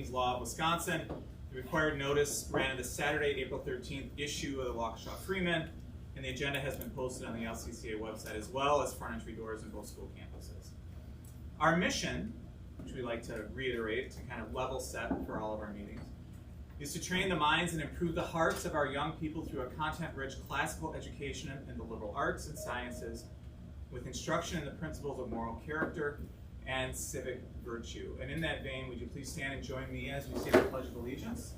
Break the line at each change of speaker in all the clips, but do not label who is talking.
Law of Wisconsin. The required notice ran in the Saturday, April 13th issue of the Waukesha Freeman, and the agenda has been posted on the LCCA website as well as front entry doors in both school campuses. Our mission, which we like to reiterate to kind of level set for all of our meetings, is to train the minds and improve the hearts of our young people through a content-rich classical education in the liberal arts and sciences with instruction in the principles of moral character and civic virtue. And in that vein, would you please stand and join me as we say the Pledge of Allegiance?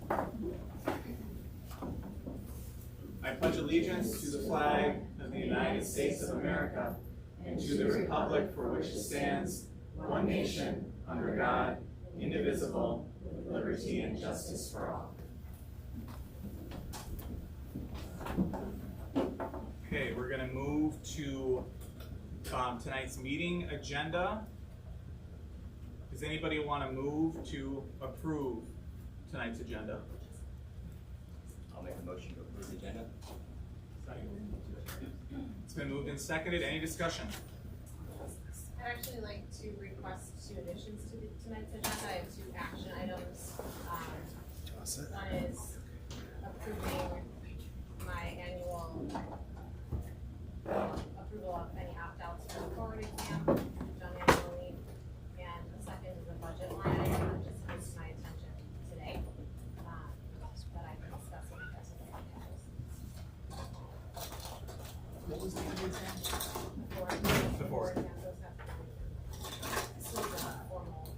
I pledge allegiance to the flag of the United States of America and to the republic for which it stands, one nation, under God, indivisible, with liberty and justice for all. Okay, we're going to move to tonight's meeting agenda. Does anybody want to move to approve tonight's agenda?
I'll make a motion to approve the agenda.
It's been moved and seconded. Any discussion?
I'd actually like to request 2 additions to tonight's agenda. I have 2 action items. One is approving my annual approval of any opt-outs for the forward exam done annually. And the second is a budget line item that just comes to my attention today that I can discuss with you guys today.
What was the other exam?
The forward exam. Those have to be formal.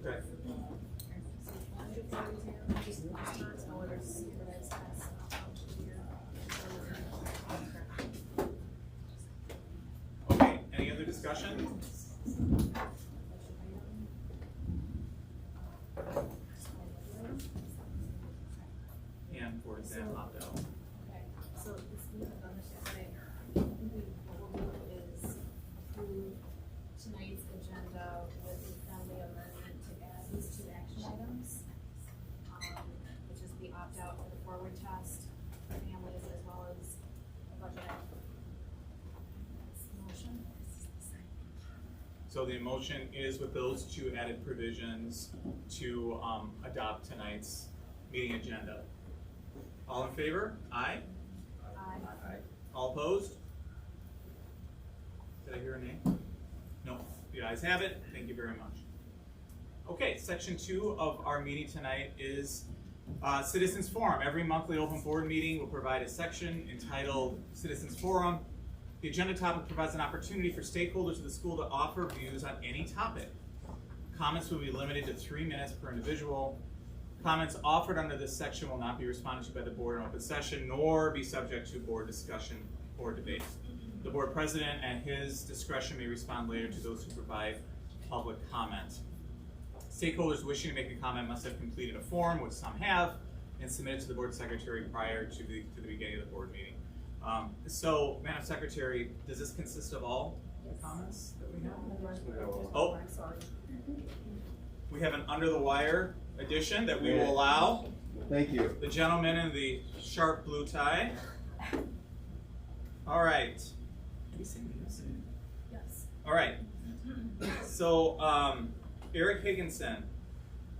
Okay. Okay, any other discussion? And for exam opt-out.
Okay, so this new understanding, what we'll do is approve tonight's agenda with a friendly amendment to add these 2 action items, which is the opt-out for the forward test for families as well as a budget. Motion.
So the motion is with those 2 added provisions to adopt tonight's meeting agenda. All in favor? Aye.
Aye.
All opposed? Did I hear a name? No. The ayes have it. Thank you very much. Okay, section 2 of our meeting tonight is Citizens Forum. Every monthly open board meeting will provide a section entitled Citizens Forum. The agenda topic provides an opportunity for stakeholders of the school to offer views on any topic. Comments will be limited to 3 minutes per individual. Comments offered under this section will not be responded to by the board in open session, nor be subject to board discussion or debate. The board president at his discretion may respond later to those who provide public comment. Stakeholders wishing to make a comment must have completed a form, which some have, and submitted to the board secretary prior to the beginning of the board meeting. So, Madam Secretary, does this consist of all the comments that we have? Oh, we have an under the wire addition that we will allow.
Thank you.
The gentleman in the sharp blue tie. All right. Do we say names?
Yes.
All right. So, Eric Higginson,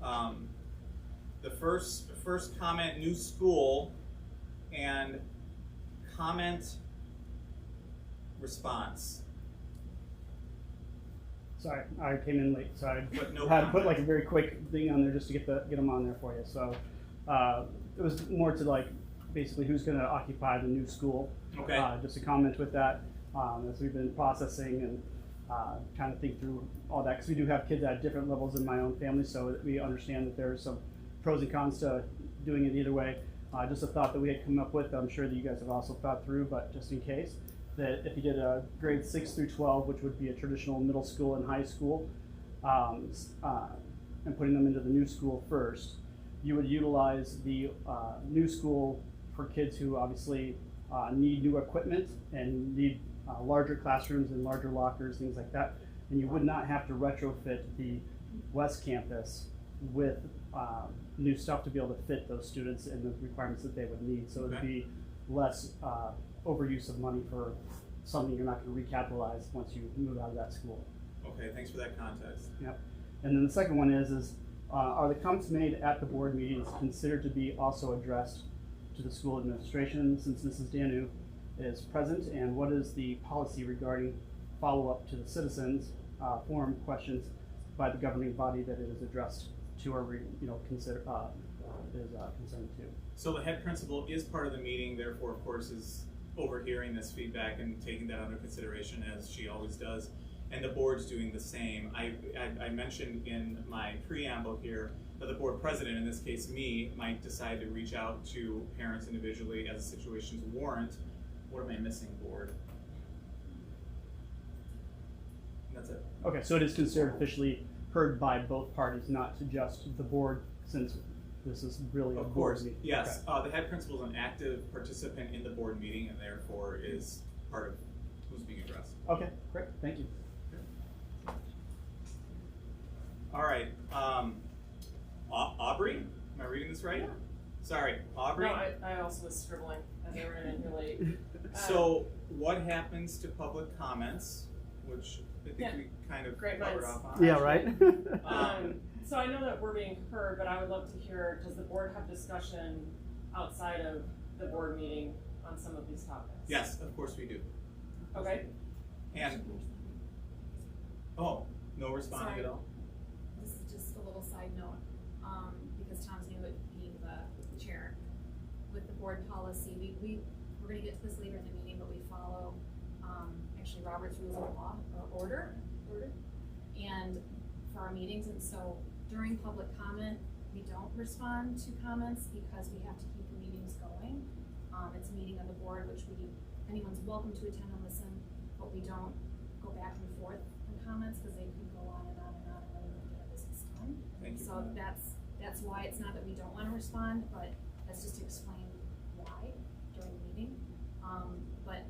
the first comment, new school, and comment response.
Sorry, I came in late, so I
But no
had to put
comment.
like a very quick thing on there just to get them on there for you. So it was more to like basically who's going to occupy the new school.
Okay.
Just a comment with that as we've been processing and trying to think through all that, because we do have kids at different levels in my own family, so that we understand that there's some pros and cons to doing it either way. Just a thought that we had come up with. I'm sure that you guys have also thought through, but just in case, that if you did a grade 6 through 12, which would be a traditional middle school and high school, and putting them into the new school first, you would utilize the new school for kids who obviously need new equipment and need larger classrooms and larger lockers, things like that. And you would not have to retrofit the West Campus with new stuff to be able to fit those students and the requirements that they would need. So it would be less overuse of money for something you're not going to recapitalize once you move out of that school.
Okay, thanks for that context.
Yep. And then the second one is Are the comments made at the board meetings considered to be also addressed to the school administration, since Mrs. Danu is present? And what is the policy regarding follow-up to the citizens forum questions by the governing body that it is addressed to, or considered to?
So the head principal is part of the meeting, therefore, of course, is overhearing this feedback and taking that under consideration, as she always does. And the board's doing the same. I mentioned in my preamble here that the board president, in this case me, might decide to reach out to parents individually as situations warrant. What am I missing, board? And that's it.
Okay, so it is considered officially heard by both parties, not to just the board, since this is really a
Of
board
course,
meeting.
yes.
Okay.
The head principal is an active participant in the board meeting and therefore is part of who's being addressed.
Okay, great, thank you.
All right, Aubrey, am I reading this right?
Yeah.
Sorry, Aubrey?
No, I also was scribbling as I ran in here late.
So what happens to public comments, which I think
Yeah.
we kind of
Great
covered
minds.
off on.
Yeah, right?
So I know that we're being heard, but I would love to hear, does the board have discussion outside of the board meeting on some of these topics?
Yes, of course we do.
Okay,
And, oh, no responding
Sorry.
at all?
This is just a little side note, because Tom's new at being the chair. With the board policy, we're gonna get to this later in the meeting, but we follow, actually Robert's Rules of Law, or order. And for our meetings, and so during public comment, we don't respond to comments because we have to keep the meetings going. It's a meeting of the board, which anyone's welcome to attend and listen, but we don't go back and forth in comments, because they can go on and on and on, and really don't get our business done.
Thank you.
So that's why it's not that we don't wanna respond, but that's just to explain why during the meeting. But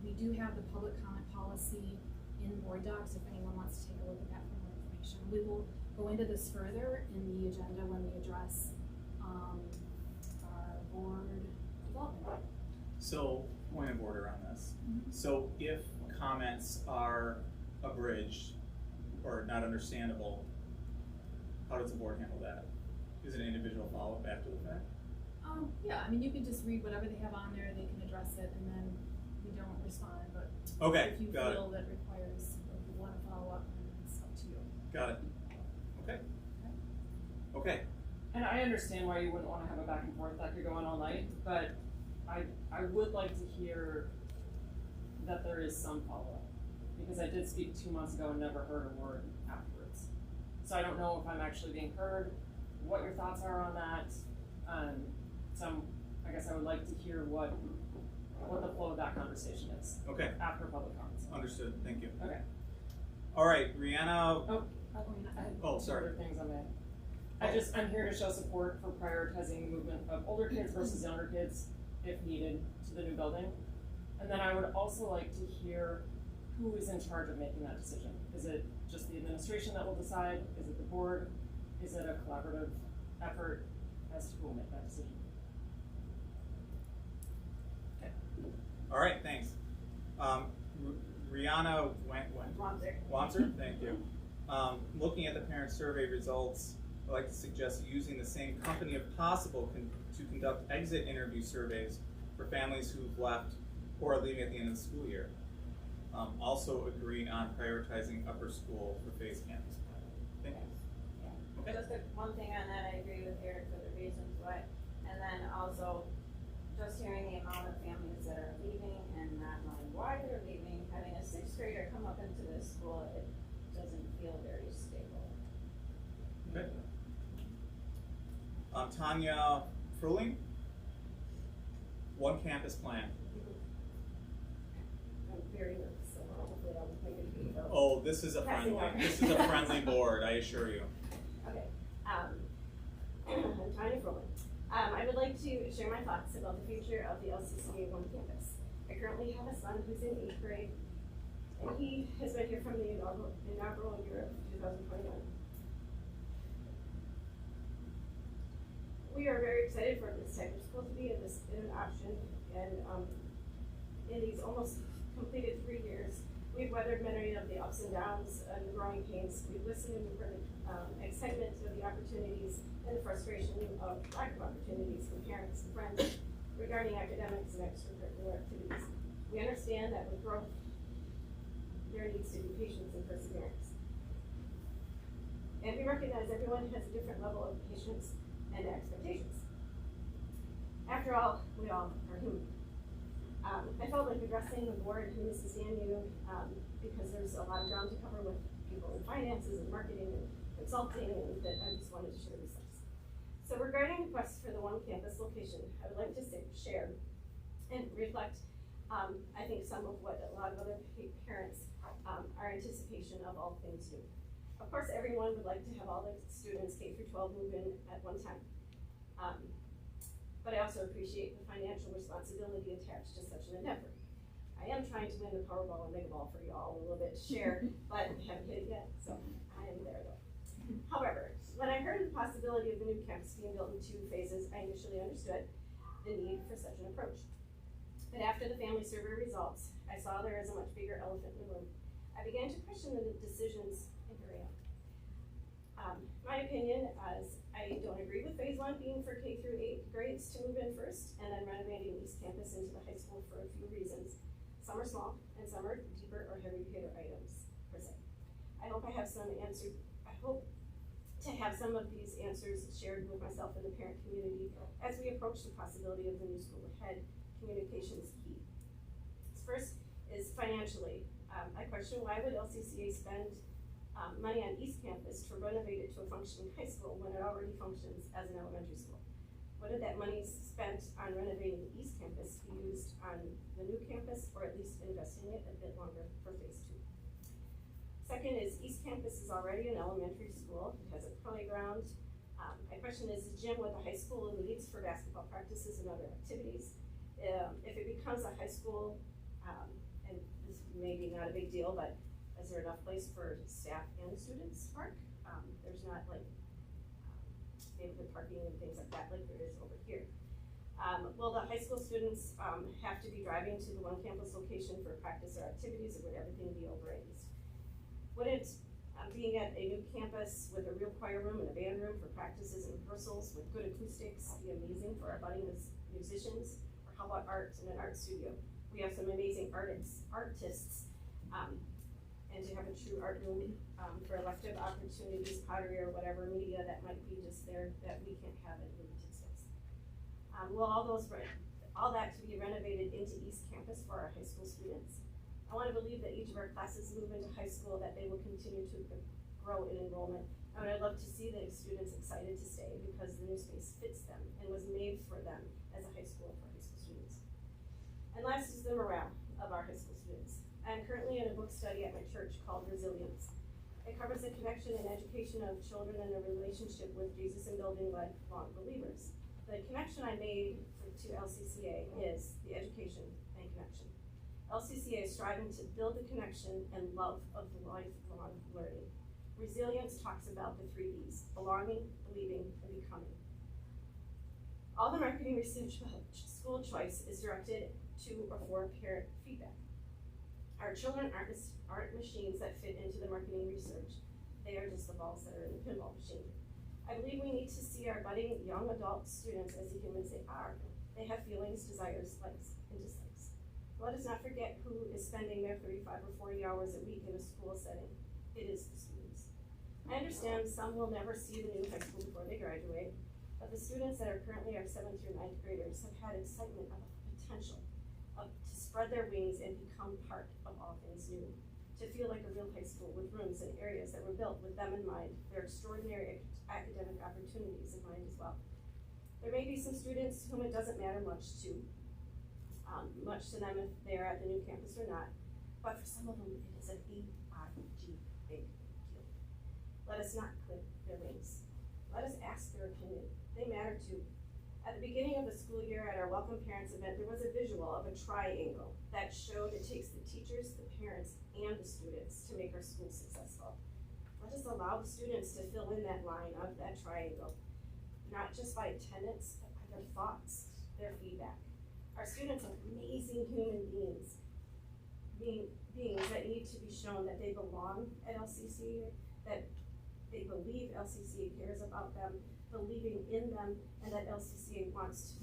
we do have the public comment policy in board docs, if anyone wants to take a look at that for more information. We will go into this further in the agenda when we address, our board development.
So, point of order on this.
Mhm.
So if comments are abridged or not understandable, how does the board handle that? Is it an individual follow-up after the fact?
Yeah, I mean, you can just read whatever they have on there, they can address it, and then we don't respond, but
Okay,
if you
got it.
feel that requires, or if you wanna follow up, then it's up to you.
Got it. Okay. Okay.
and I understand why you wouldn't wanna have a back and forth, that could go on all night, but I would like to hear that there is some follow-up. Because I did speak 2 months ago and never heard a word afterwards. So I don't know if I'm actually being heard, what your thoughts are on that. So I guess I would like to hear what the flow of that conversation is
Okay.
after public comments.
Understood. Thank you.
Okay.
All right, Rihanna.
I had
Oh,
two
sorry.
other things on that. I'm here to show support for prioritizing the movement of older kids versus younger kids, if needed, to the new building. And then I would also like to hear who is in charge of making that decision. Is it just the administration that will decide? Is it the board? Is it a collaborative effort as to who will make that decision? Okay.
All right, thanks. Rihanna Wanzer, thank you. Looking at the parent survey results, I'd like to suggest using the same company if possible to conduct exit interview surveys for families who've left or are leaving at the end of the school year. Also agreeing on prioritizing upper school for phase campus planning. Thank you. Okay.
Just one thing on that, I agree with Eric for the reasons why, and then also just hearing the amount of families that are leaving and not knowing why they're leaving, having a sixth grader come up into this school, it doesn't feel very stable.
Okay. Tanya Fruling, one campus plan.
I'm very nervous, so hopefully I won't make it.
Oh, this is a friendly, this is a friendly board, I assure you.
Okay, I'm Tanya Froman. I would like to share my thoughts about the future of the LCCA One Campus. I currently have a son who's in 8th grade, and he has been here from the inaugural year of 2021. We are very excited for this type of school to be an option, and in these almost completed 3 years, we've weathered many of the ups and downs and the growing pains. We've listened and we've really
excitement of the opportunities and the frustration of lack of opportunities from parents and friends regarding academics and extracurricular activities. We understand that with growth, there needs to be patience and perseverance. And we recognize everyone has a different level of patience and expectations. After all, we all are human. I felt like addressing the board and Mrs. Danu because there's a lot of ground to cover with people in finances and marketing and consulting, and that I just wanted to share these things. So regarding the quest for the one campus location, I would like to share and reflect, I think, some of what a lot of other parents are anticipation of all things new. Of course, everyone would like to have all the students K through 12 move in at one time. But I also appreciate the financial responsibility attached to such an endeavor. I am trying to win the Powerball and Mega Ball for you all a little bit to share, but I haven't hit it yet, so I am there though. However, when I heard the possibility of the new campus being built in 2 phases, I initially understood the need for such an approach. But after the family survey results, I saw there is a much bigger elephant in the room. I began to question the decisions in area. My opinion is I don't agree with phase 1 being for K through 8 grades to move in first and then renovating East Campus into the high school for a few reasons. Some are small and some are deeper or heavy hitter items per se. I hope to have some of these answers shared with myself and the parent community as we approach the possibility of the new school ahead. Communication is key. First is financially. I question why would LCCA spend money on East Campus to renovate it to a functioning high school when it already functions as an elementary school? What did that money spent on renovating the East Campus be used on the new campus, or at least investing it a bit longer for phase 2? Second is East Campus is already an elementary school. It has a playground. My question is the gym what the high school needs for basketball practices and other activities? If it becomes a high school, and this may be not a big deal, but is there enough place for staff and students to park? There's not like neighborhood parking and things like that like there is over here. Will the high school students have to be driving to the one campus location for practice or activities, or would everything be over at East? Would it, being at a new campus with a real choir room and a band room for practices and rehearsals with good acoustics, be amazing for our budding musicians? Or how about art and an art studio? We have some amazing artists, and to have a true art room for elective opportunities, pottery or whatever media that might be just there that we can't have in limited space. Will all that to be renovated into East Campus for our high school students? I want to believe that each of our classes move into high school, that they will continue to grow in enrollment. I would love to see the students excited to stay because the new space fits them and was made for them as a high school for high school students. And last is the morale of our high school students. I'm currently in a book study at my church called Resilience. It covers the connection and education of children and their relationship with Jesus and building lifelong believers. The connection I made to LCCA is the education and connection. LCCA is striving to build the connection and love of lifelong learning. Resilience talks about the 3 B's: belonging, believing, and becoming. All the marketing research about school choice is directed to or for parent feedback. Our children aren't machines that fit into the marketing research. They are just the balls that are in the pinball machine. I believe we need to see our budding young adult students as the humans they are. They have feelings, desires, likes, and dislikes. Let us not forget who is spending their 35 or 40 hours a week in a school setting. It is the students. I understand some will never see the new high school before they graduate, but the students that are currently our 7th through 9th graders have had excitement about the potential to spread their wings and become part of all things new, to feel like a real high school with rooms and areas that were built with them in mind, their extraordinary academic opportunities in mind as well. There may be some students whom it doesn't matter much to them if they're at the new campus or not, but for some of them it is a big deal. Let us not clip their wings. Let us ask their opinion. They matter too. At the beginning of the school year at our Welcome Parents event, there was a visual of a triangle that showed it takes the teachers, the parents, and the students to make our school successful. Let us allow the students to fill in that line of that triangle, not just by attendance, but by their thoughts, their feedback. Our students are amazing human beings that need to be shown that they belong at LCCA, that They believe LCCA cares about them, believing in them, and that LCCA wants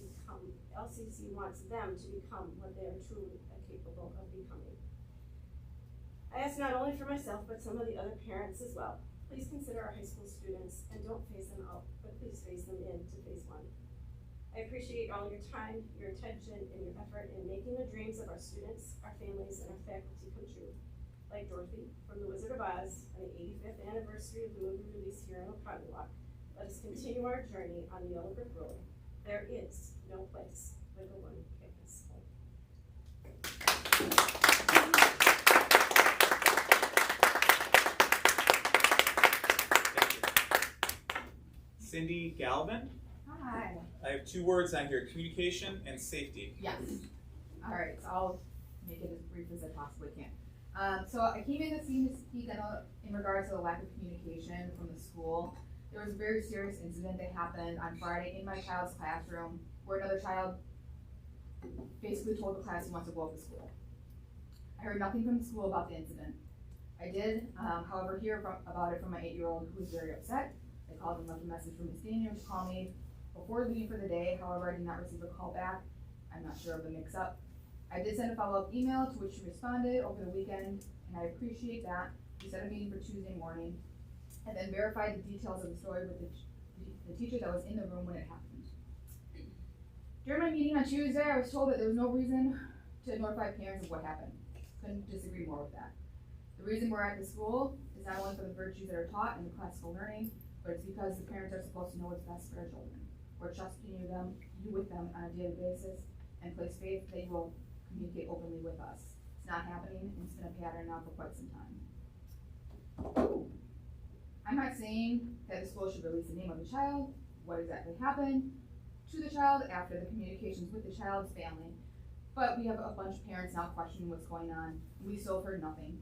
them to become what they are truly capable of becoming. I ask not only for myself, but some of the other parents as well. Please consider our high school students and don't phase them out, but please phase them into phase 1. I appreciate all your time, your attention, and your effort in making the dreams of our students, our families, and our faculty come true. Like Dorothy from The Wizard of Oz on the 85th anniversary of the movie release here in Oconomowoc, let us continue our journey on the Yellow Brick Road. There is no place like a one campus home.
Thank you. Cindy Galvin.
Hi.
I have 2 words on here, communication and safety.
Yes. All right, so I'll make it as brief as I possibly can. So I came in this evening to speak in regards to the lack of communication from the school. There was a very serious incident that happened on Friday in my child's classroom where another child basically told the class he wants to blow up the school. I heard nothing from the school about the incident. I did, however, hear about it from my 8-year-old who was very upset. I called and left a message for Ms. Daniel to call me before leaving for the day. However, I did not receive a call back. I'm not sure of the mix-up. I did send a follow-up email to which she responded over the weekend, and I appreciate that. We set a meeting for Tuesday morning, and then verified the details of the story with the teacher that was in the room when it happened. During my meeting on Tuesday, I was told that there was no reason to notify parents of what happened. Couldn't disagree more with that. The reason we're at the school is not only for the virtues that are taught in the classical learning, but it's because the parents are supposed to know what's best for our children. We're trusting you with them on a daily basis, and place faith that you will communicate openly with us. It's not happening, and it's been a pattern now for quite some time. I'm not saying that the school should release the name of the child, what exactly happened to the child after the communications with the child's family, but we have a bunch of parents now questioning what's going on, and we still heard nothing.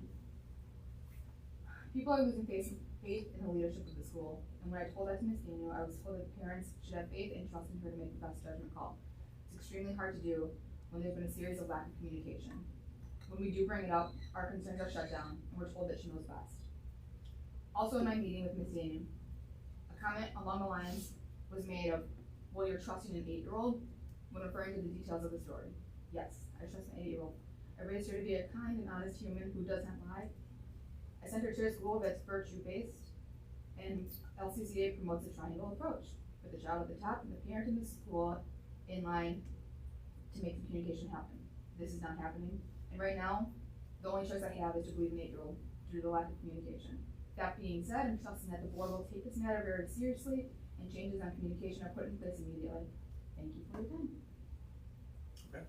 People are losing faith in the leadership of the school, and when I told that to Ms. Daniel, I was told that parents should have faith and trust in her to make the best judgment call. It's extremely hard to do when there's been a series of lack of communication. When we do bring it up, our concerns are shut down, and we're told that she knows best. Also in my meeting with Ms. Daniel, a comment along the lines was made of, well, you're trusting an 8-year-old when referring to the details of the story. Yes, I trust an 8-year-old. I raised her to be a kind and honest human who does not lie. I sent her to a school that's virtue-based, and LCCA promotes a triangle approach, with the child at the top and the parent in the school in line to make the communication happen. This is not happening, and right now, the only choice I have is to believe an 8-year-old due to the lack of communication. That being said, I'm trusting that the board will take this matter very seriously, and changes on communication are put in place immediately. Thank you for your time.
Okay.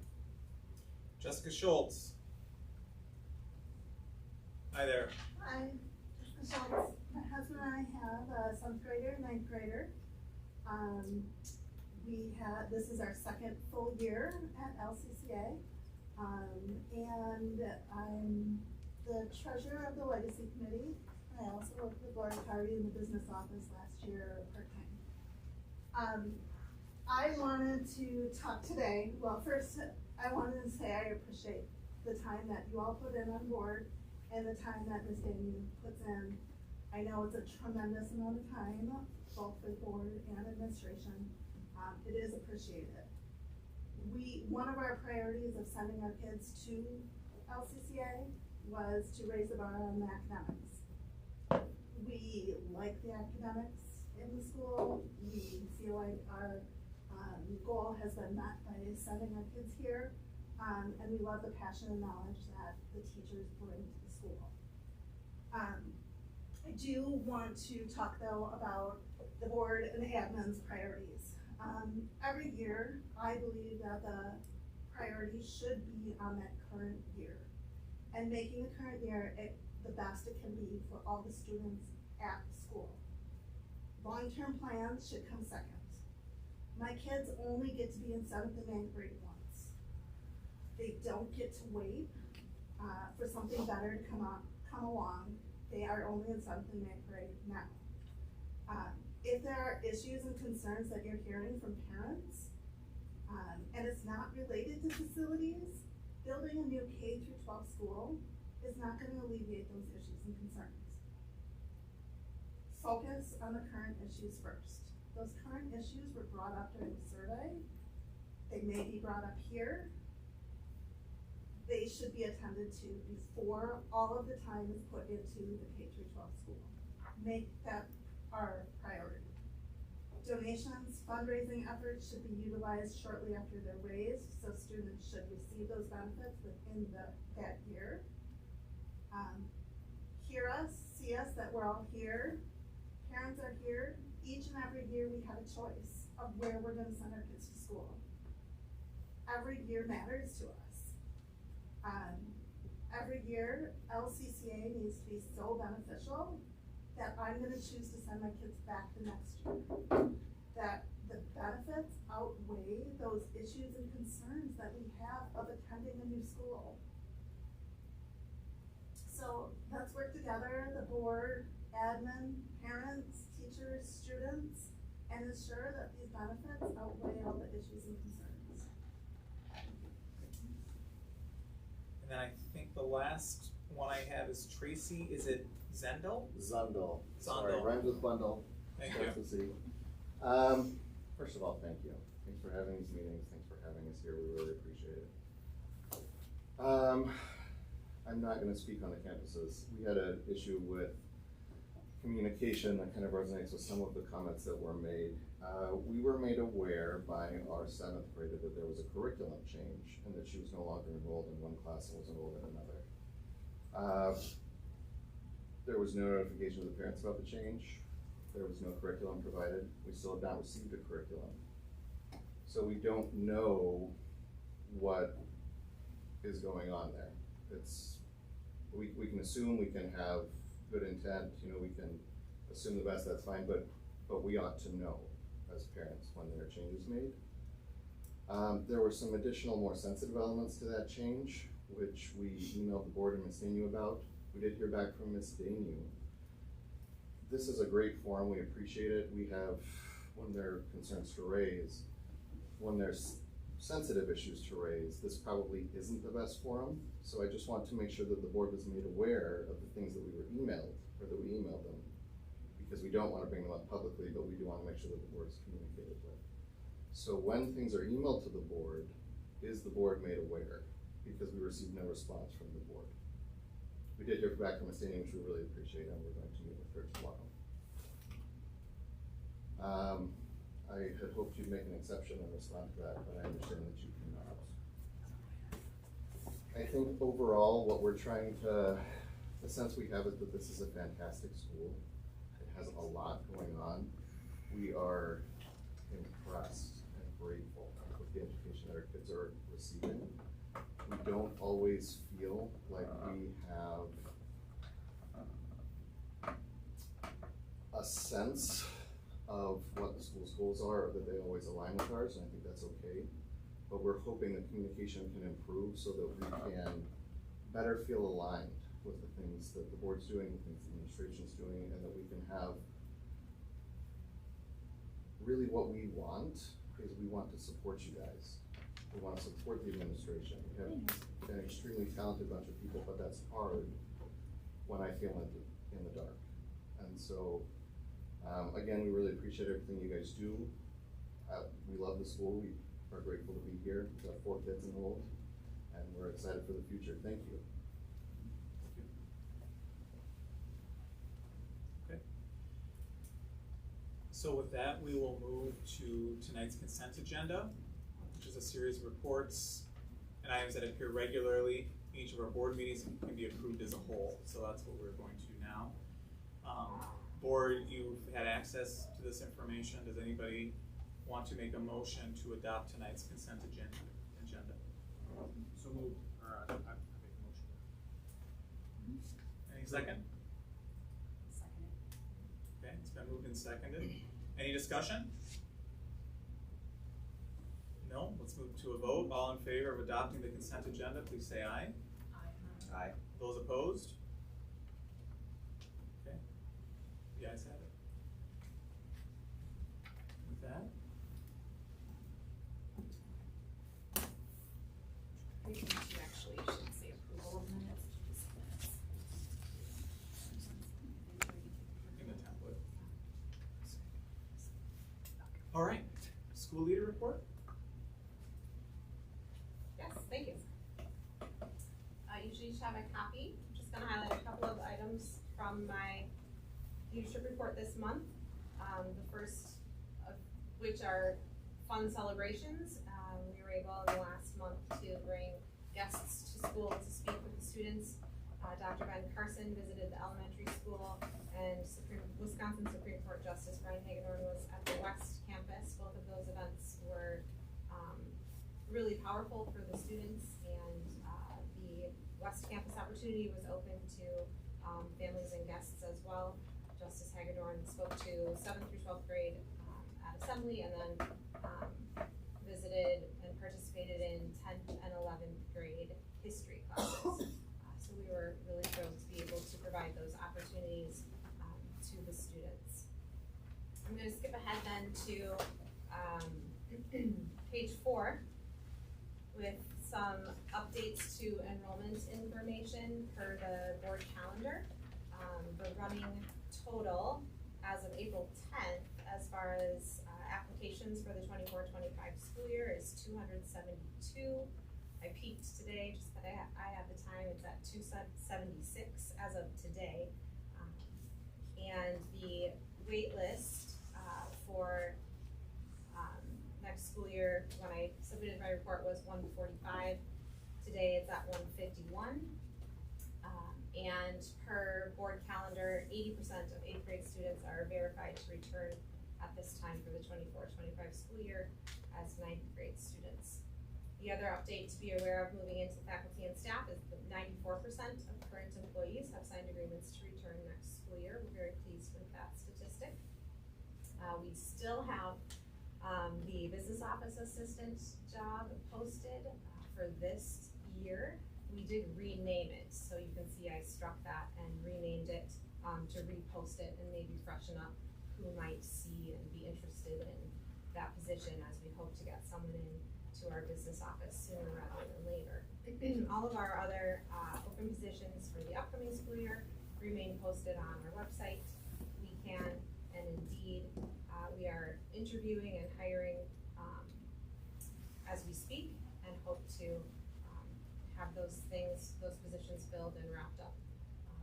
Jessica Schultz. Hi there.
Hi, Jessica Schultz. My husband and I have a 7th grader, 9th grader. This is our 2nd full year at LCCA. And I'm the treasurer of the Legacy Committee. I also worked with Lori Carty in the business office last year part-time. I wanted to talk today, well first I wanted to say I appreciate the time that you all put in on board and the time that Ms. Daniel puts in. I know it's a tremendous amount of time, both for the board and administration. It is appreciated. One of our priorities of sending our kids to LCCA was to raise the bar on the academics. We like the academics in the school. We feel like our goal has been met by sending our kids here, and we love the passion and knowledge that the teachers bring to the school. I do want to talk though about the board and the admin's priorities. Every year, I believe that the priority should be on that current year and making the current year the best it can be for all the students at the school. Long-term plans should come second. My kids only get to be in 7th and 9th grade once. They don't get to wait for something better to come along. They are only in 7th and 9th grade now. If there are issues and concerns that you're hearing from parents, and it's not related to facilities, building a new K-12 school is not going to alleviate those issues and concerns. focus on the current issues first. Those current issues were brought up during the survey. They may be brought up here. They should be attended to before all of the time is put into the K-12 school. Make that our priority. Donations, fundraising efforts should be utilized shortly after they're raised, so students should receive those benefits within that year. Hear us, see us, that we're all here. Parents are here. Each and every year we have a choice of where we're gonna send our kids to school. Every year matters to us. Every year, LCCA needs to be so beneficial that I'm gonna choose to send my kids back the next year. That the benefits outweigh those issues and concerns that we have of attending a new school. So let's work together, the board, admin, parents, teachers, students, and ensure that these benefits outweigh all the issues and concerns.
And then I think the last one I have is Tracy, is it Zendel?
Zundel. Sorry,
Zundel.
rhymes with bundle.
Thank
Starts
you.
with C. First of all, thank you. Thanks for having these meetings. Thanks for having us here. We really appreciate it. I'm not going to speak on the campuses. We had an issue with communication that kind of resonates with some of the comments that were made. We were made aware by our 7th grader that there was a curriculum change and that she was no longer enrolled in one class and was enrolled in another. There was no notification to the parents about the change. There was no curriculum provided. We still have not received a curriculum. So we don't know what is going on there. We can assume, we can have good intent, we can assume the best, that's fine, but we ought to know as parents when there are changes made. There were some additional, more sensitive elements to that change, which we emailed the board and Ms. Danu about. We did hear back from Ms. Danu. This is a great forum, we appreciate it. We have, when there are concerns to raise, when there's sensitive issues to raise, this probably isn't the best forum. So I just want to make sure that the board was made aware of the things that we were emailed, or that we emailed them, because we don't want to bring them up publicly, but we do want to make sure that the board is communicated with. So when things are emailed to the board, is the board made aware? Because we received no response from the board. We did hear back from Ms. Danu, which we really appreciate, and we're going to meet with her tomorrow. I had hoped you'd make an exception and respond to that, but I understand that you cannot. I think overall, what we're trying to, the sense we have is that this is a fantastic school. It has a lot going on. We are impressed and grateful with the education that our kids are receiving. We don't always feel like we have a sense of what the school's goals are, or that they always align with ours, and I think that's okay. But we're hoping that communication can improve so that we can better feel aligned with the things that the board's doing, the things the administration's doing, and that we can have really what we want is we want to support you guys. We want to support the administration. We have an extremely talented bunch of people, but that's hard when I feel in the dark. And so, again, we really appreciate everything you guys do. We love the school. We are grateful to be here. We've got 4 kids enrolled, and we're excited for the future. Thank you.
Okay. So with that, we will move to tonight's consent agenda, which is a series of reports and items that appear regularly. Each of our board meetings can be approved as a whole. So that's what we're going to do now. Board, you've had access to this information. Does anybody want to make a motion to adopt tonight's consent agenda?
So moved. I make a motion.
Any second?
Second.
Okay, it's been moved and seconded. Any discussion? No? Let's move to a vote. All in favor of adopting the consent agenda, please say aye.
Aye.
Those opposed? Okay. You guys have it. With that,
You actually should say approval of minutes, just minutes.
in the template. school leader report.
Yes, thank you. You should each have a copy. I'm just gonna highlight a couple of items from my leadership report this month. The first of which are fun celebrations. We were able in the last month to bring guests to school to speak with the students. Dr. Ben Carson visited the elementary school, and Wisconsin Supreme Court Justice Brian Hagedorn was at the West Campus. Both of those events were really powerful for the students, and the West Campus opportunity was open to families and guests as well. Justice Hagedorn spoke to 7th through 12th grade at Assembly, and then visited and participated in 10th and 11th grade history classes. So we were really thrilled to be able to provide those opportunities to the students. I'm going to skip ahead then to page 4 with some updates to enrollment information per the board calendar. The running total as of April 10th, as far as applications for the 24-25 school year, is 272. I peeked today, just that I have the time, it's at 276 as of today. And the wait list for next school year, when I submitted my report, was 145. Today it's at 151. And per board calendar, 80% of 8th grade students are verified to return at this time for the 24-25 school year as 9th grade students. The other update to be aware of moving into faculty and staff is that 94% of current employees have signed agreements to return next school year. We're very pleased with that statistic. We still have the business office assistant job posted for this year. We did rename it, so you can see I struck that and renamed it to repost it and maybe freshen up who might see and be interested in that position, as we hope to get someone in to our business office sooner rather than later. All of our other open positions for the upcoming school year remain posted on our website. We can, and indeed, we are interviewing and hiring as we speak, and hope to have those positions filled and wrapped up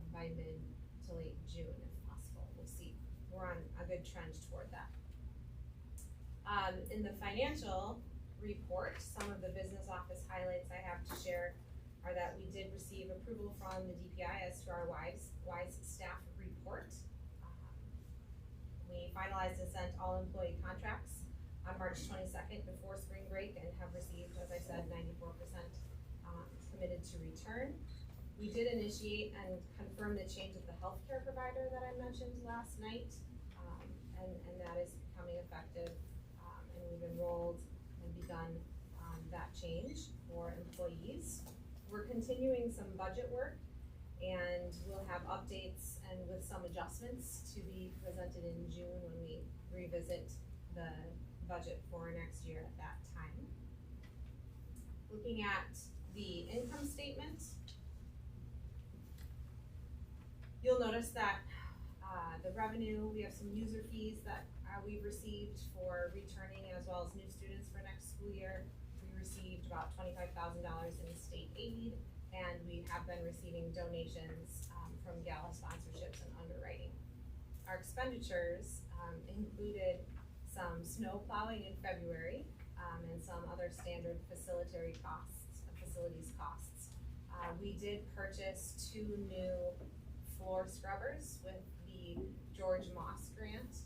by mid to late June if possible. We'll see. We're on a good trend toward that. In the financial report, some of the business office highlights I have to share are that we did receive approval from the DPI as to our WISE staff report. We finalized and sent all employee contracts on March 22nd before spring break, and have received, as I said, 94% committed to return. We did initiate and confirm the change of the healthcare provider that I mentioned last night, and that is becoming effective, and we've enrolled and begun that change for employees. We're continuing some budget work, and we'll have updates and with some adjustments to be presented in June when we revisit the budget for next year at that time. Looking at the income statement, you'll notice that the revenue, we have some user fees that we've received for returning as well as new students for next school year. We received about $25,000 in state aid, and we have been receiving donations from gala sponsorships and underwriting. Our expenditures included some snow plowing in February, and some other standard facilities costs. We did purchase 2 new floor scrubbers with the George Moss grant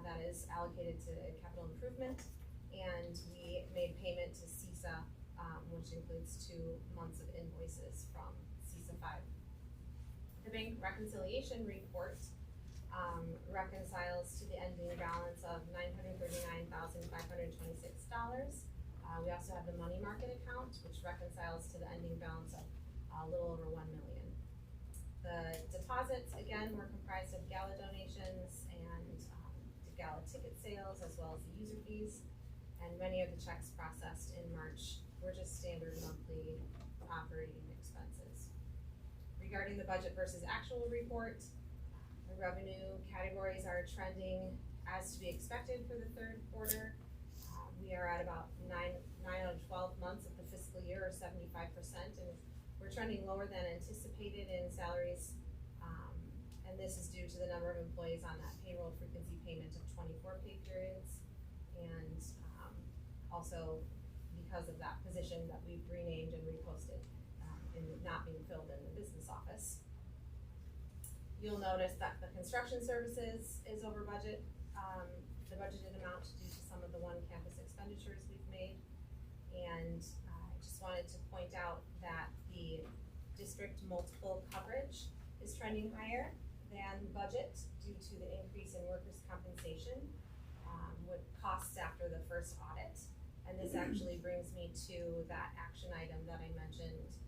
that is allocated to capital improvement, and we made payment to CISA, which includes 2 months of invoices from CISA 5. The bank reconciliation report reconciles to the ending balance of $939,526. We also have the money market account, which reconciles to the ending balance of a little over $1 million. The deposits, again, were comprised of gala donations and gala ticket sales, as well as the user fees. And many of the checks processed in March were just standard monthly operating expenses. Regarding the budget versus actual report, the revenue categories are trending as to be expected for the third quarter. trending lower than anticipated in salaries. And this is due to the number of employees on that payroll frequency payment of 24 pay periods. And also because of that position that we've renamed and reposted and not being filled in the business office. You'll notice that the construction services is over budget, the budgeted amount due to some of the one campus expenditures we've made. And I just wanted to point out that the district multiple coverage is trending higher than budget due to the increase in workers' compensation with costs after the first audit. And this actually brings me to that action item that I mentioned,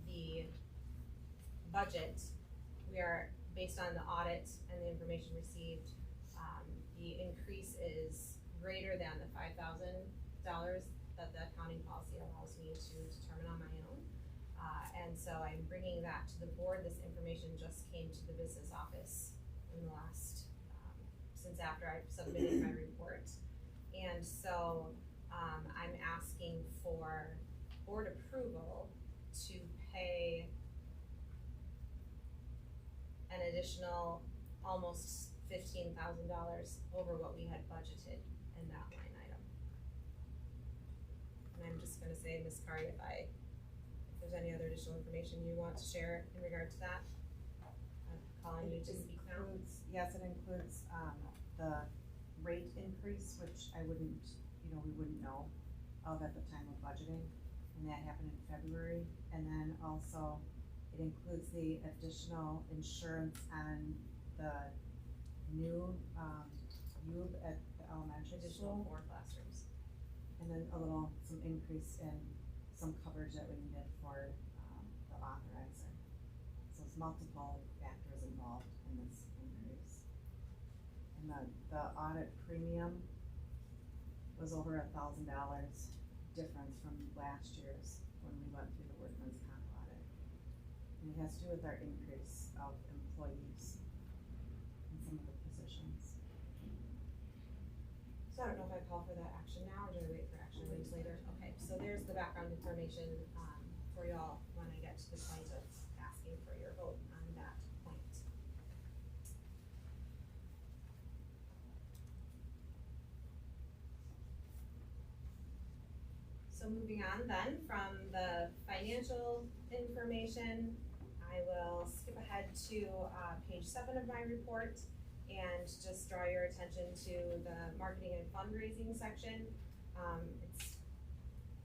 the budget. We are, based on the audit and the information received, the increase is greater than the $5,000 that the accounting policy allows me to determine on my own. And so I'm bringing that to the board. This information just came to the business office in the last, since after I submitted my report. And so I'm asking for board approval to pay an additional almost $15,000 over what we had budgeted in that line item. And I'm just gonna say, Ms. Kari, if there's any other additional information you want to share in regard to that, I'm calling you to speak now.
Yes, it includes, the rate increase, which I wouldn't, we wouldn't know of at the time of budgeting, and that happened in February. And then also, it includes the additional insurance on the new, UB at the elementary
Additional
school.
4 classrooms.
And then some increase in some coverage that we needed for, the authorizer. So it's multiple factors involved in this increase. And the audit premium was over $1,000 difference from last year's when we went through the workman's comp audit. And it has to do with our increase of employees in some of the positions.
So I don't know if I call for that action now, or do I wait for action items later? Okay, so there's the background information, for y'all when I get to the point of asking for your vote on that point. So moving on then from the financial information, I will skip ahead to page 7 of my report and just draw your attention to the marketing and fundraising section. It's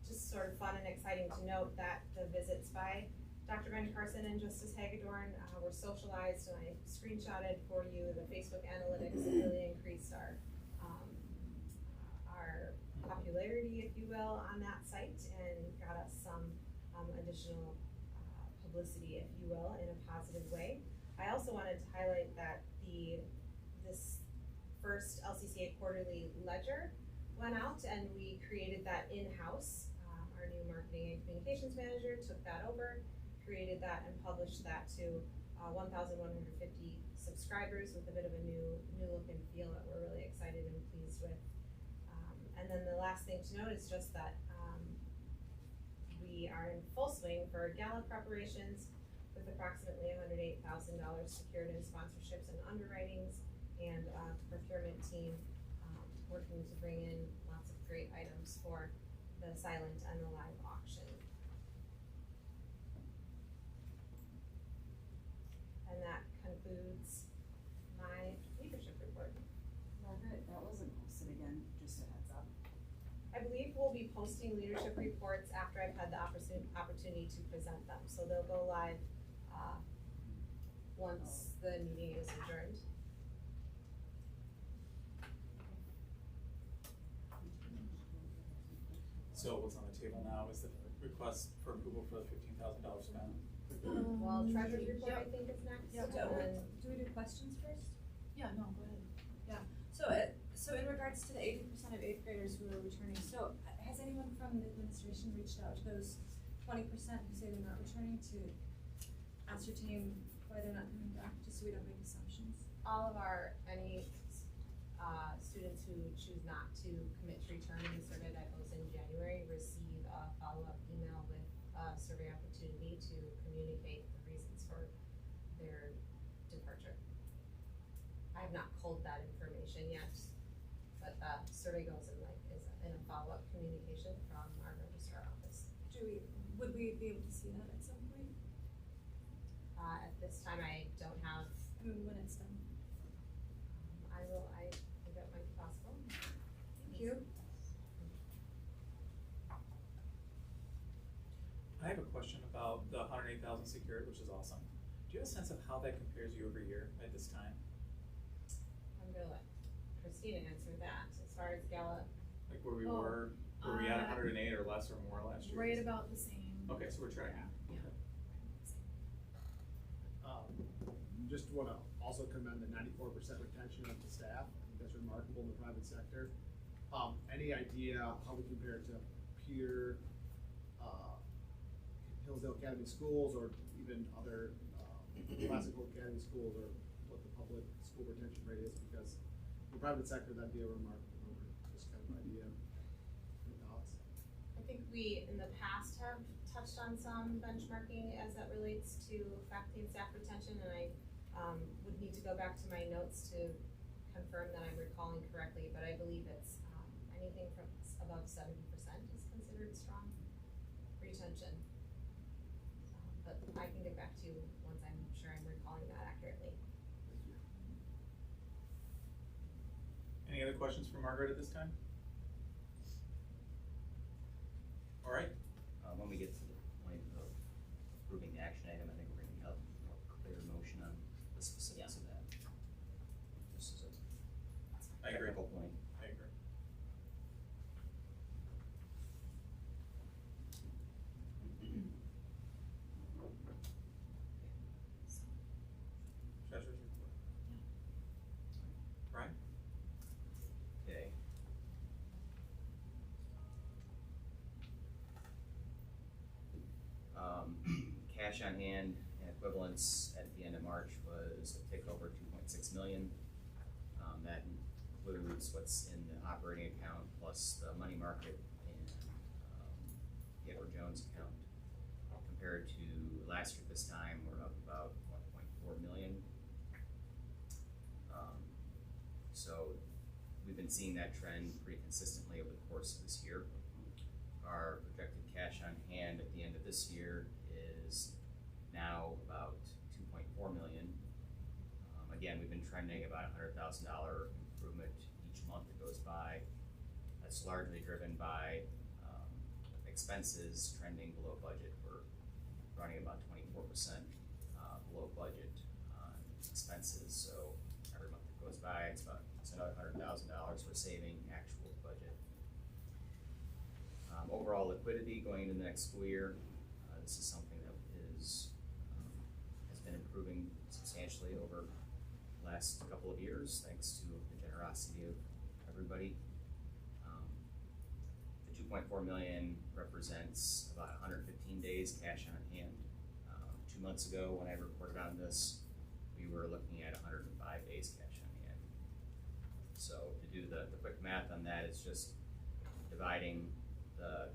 just sort of fun and exciting to note that the visits by Dr. Ben Carson and Justice Hagedorn were socialized, and I screenshotted for you the Facebook analytics. It really increased our popularity, if you will, on that site, and got us some additional publicity, if you will, in a positive way. I also wanted to highlight that this first LCCA quarterly ledger went out, and we created that in-house. Our new marketing and communications manager took that over, created that, and published that to 1,150 subscribers with a bit of a new look and feel that we're really excited and pleased with. And then the last thing to note is just that we are in full swing for gala preparations with approximately $108,000 secured in sponsorships and underwritings, and the procurement team working to bring in lots of great items for the silent and the live auction. And that concludes my leadership report.
Margaret, that wasn't posted again, just a heads up.
I believe we'll be posting leadership reports after I've had the opportunity to present them. So they'll go live once the meeting is adjourned.
So what's on the table now is the request for approval for the $15,000 spend.
Well, treasurer's report, I think, is next.
Yeah,
And then
do we do questions first?
Yeah, no, go ahead.
Yeah, so in regards to the 80% of 8th graders who are returning, so has anyone from the administration reached out to those 20% who say they're not returning to ascertain why they're not coming back, just so we don't make assumptions?
all of any students who choose not to commit to returning the survey that goes in January receive a follow-up email with a survey opportunity happy to communicate the reasons for their departure. I have not pulled that information yet, but the survey goes in a follow-up communication from our registrar office.
Would we be able to see that at some point?
At this time, I don't have,
I mean, when it's done?
I think that might be possible.
Thank you.
I have a question about the 108,000 secured, which is awesome. Do you have a sense of how that compares year over year at this time?
I'm gonna let Christina answer that. As far as Gallup,
Like where we were we at 108 or less or more last year?
Right about the same.
Okay, so we're tracking.
Just wanna also commend the 94% retention of the staff. I think that's remarkable in the private sector. Any idea how we compare to peer, Hillsdale Academy schools or even other, classical academy schools, or what the public school retention rate is? Because in the private sector, that'd be a remarkable number, just kind of idea. Any thoughts?
I think we in the past have touched on some benchmarking as that relates to faculty and staff retention, and I would need to go back to my notes to confirm that I'm recalling correctly, but I believe it's anything from above 70% is considered strong retention. But I can get back to you once I'm sure I'm recalling that accurately.
Any other questions for Margaret at this time? All right.
When we get to the point of approving the action item, I think we're gonna have a more clear motion on the specifics of that. Just as a
I agree.
technical point.
I agree. Treasurer's report. Brian?
Okay. Cash on hand and equivalents at the end of March was a tick over 2.6 million. That includes what's in the operating account plus the money market and the Edward Jones account. Compared to last year this time, we're up about 1.4 million. So we've been seeing that trend pretty consistently over the course of this year. Our projected cash on hand at the end of this year is now about 2.4 million. Again, we've been trending about $100,000 improvement each month that goes by. That's largely driven by expenses trending below budget. We're running about 24% below budget on expenses. So every month that goes by, it's another $100,000 we're saving actual budget. Overall liquidity going into the next school year, this is something that has been improving substantially over the last couple of years, thanks to the generosity of everybody. The 2.4 million represents about 115 days cash on hand. 2 months ago, when I reported on this, we were looking at 105 days cash on hand. So to do the quick math on that, it's just dividing the